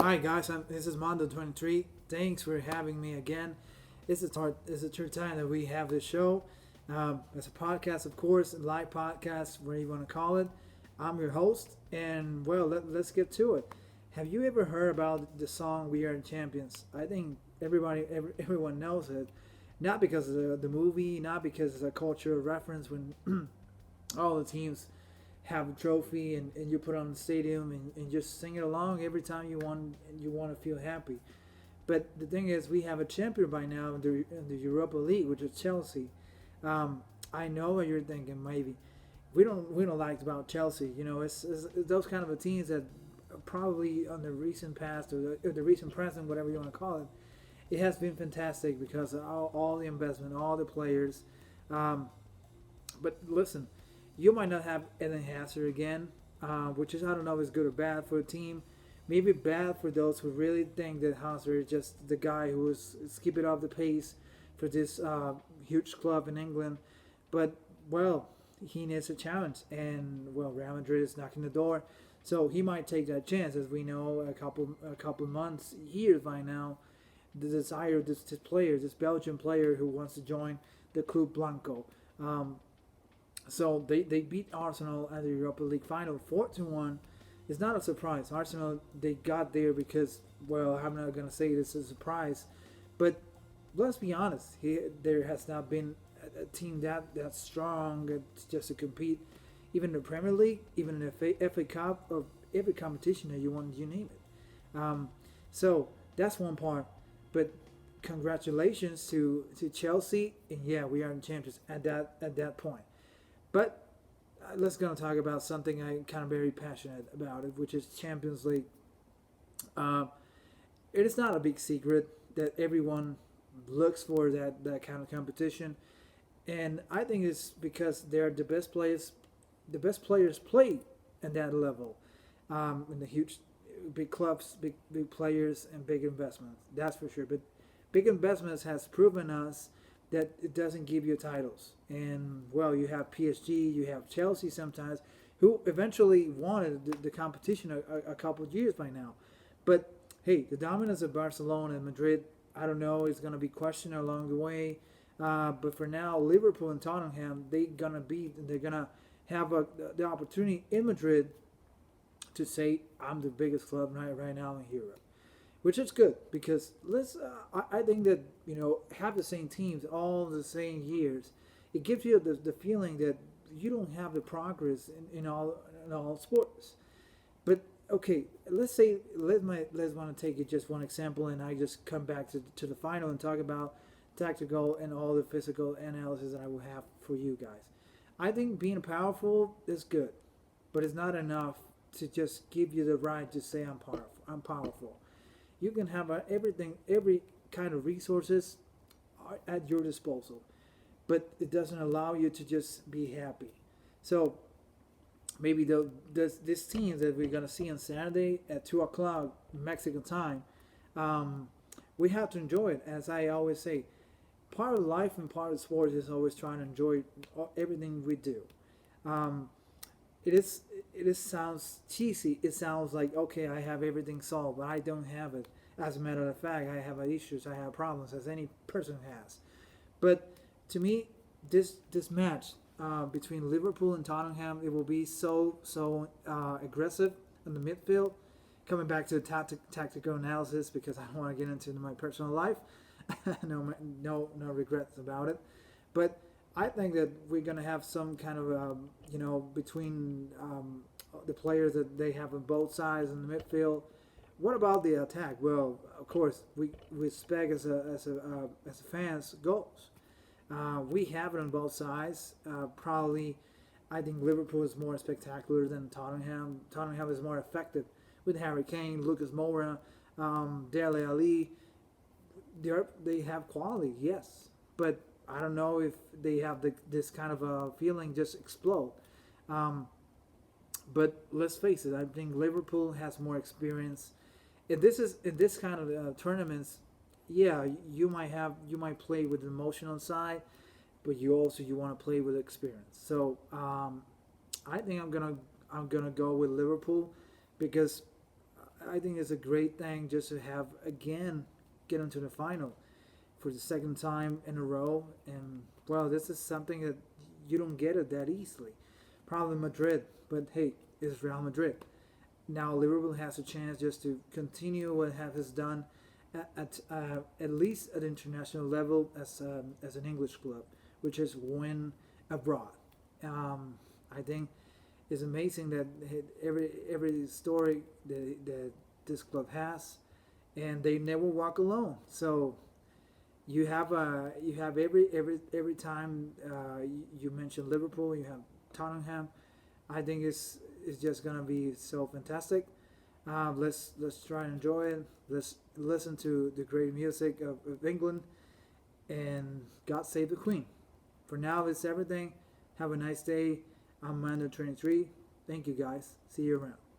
Hi guys, this is Mando 23. Thanks for having me again. It's the third time that we have this show. It's a podcast, of course, a live podcast, whatever you want to call it. I'm your host, and well, let's get to it. Have you ever heard about the song "We Are the Champions"? I think everyone knows it, not because of the movie, not because it's a cultural reference when all the teams have a trophy and you put it on the stadium and just sing it along every time you want to feel happy. But the thing is, we have a champion by now in the Europa League, which is Chelsea. I know what you're thinking. Maybe we don't like about Chelsea. It's those kind of a teams that probably on the recent past or the recent present, whatever you want to call it, it has been fantastic because of all the investment, all the players. Um, but listen, you might not have Eden Hazard again, which is I don't know if it's good or bad for the team. Maybe bad for those who really think that Hazard is just the guy who is keeping up the pace for this huge club in England. But well, he needs a challenge, and well, Real Madrid is knocking the door, so he might take that chance. As we know, a couple months, years by now, the desire of this player, this Belgian player who wants to join the Club Blanco. Um, so they beat Arsenal at the Europa League final 4-1. It's not a surprise. Arsenal they got there because well I'm not gonna say this is a surprise, but let's be honest. There has not been a team that strong just to compete, even in the Premier League, even in the FA Cup or every competition that you name it. So that's one part, but congratulations to Chelsea, and yeah, we are in champions at that point. But let's go and talk about something I'm kind of very passionate about it, which is Champions League. Uh, it is not a big secret that everyone looks for that kind of competition, and I think it's because they're the best players. The best players play at that level, in the huge, big clubs, big players, and big investments. That's for sure. But big investments has proven us that it doesn't give you titles. And well, you have PSG, you have Chelsea sometimes, who eventually wanted the competition a couple of years by now. But hey, the dominance of Barcelona and Madrid, I don't know, is going to be questioned along the way. But for now, Liverpool and Tottenham, they're gonna have the opportunity in Madrid to say I'm the biggest club right now in Europe, which is good because let's. I think that have the same teams all the same years. It gives you the feeling that you don't have the progress in all sports. But okay, let's say let's want to take it just one example, and I just come back to the final and talk about tactical and all the physical analysis that I will have for you guys. I think being powerful is good, but it's not enough to just give you the right to say I'm powerful. I'm powerful. You can have everything, every kind of resources are at your disposal, but it doesn't allow you to just be happy. So maybe this team that we're gonna see on Saturday at 2 o'clock Mexican time, um, we have to enjoy it. As I always say, part of life and part of sports is always trying to enjoy everything we do. Um, it is it sounds cheesy. It sounds like okay, I have everything solved, but I don't have it. As a matter of fact, I have issues, I have problems, as any person has. But to me, this match between Liverpool and Tottenham, it will be so aggressive in the midfield. Coming back to the tactical analysis because I don't want to get into my personal life. No regrets about it. But I think that we're gonna have some kind of between the players that they have on both sides in the midfield. What about the attack? Well, of course, we expect as a fans goals. We have it on both sides. Probably, I think Liverpool is more spectacular than Tottenham. Tottenham is more effective with Harry Kane, Lucas Moura, Dele Ali. They have quality, yes, but I don't know if they have this kind of a feeling just explode. Um, but let's face it, I think Liverpool has more experience. If this is in this kind of tournaments, yeah, you might play with the emotional side, but you want to play with experience. So I think I'm gonna go with Liverpool because I think it's a great thing just to have again get into the final for the second time in a row. And well, this is something that you don't get it that easily. Probably Madrid, but hey, it's Real Madrid. Now Liverpool has a chance just to continue what has done at least at international level as an English club, which is win abroad. I think it's amazing that every story that this club has, and they never walk alone. So you have every time you mention Liverpool, you have Tottenham. I think it's just gonna be so fantastic. Let's try and enjoy it. Let's listen to the great music of England, and God save the Queen. For now, it's everything. Have a nice day. I'm Mando 23. Thank you guys. See you around.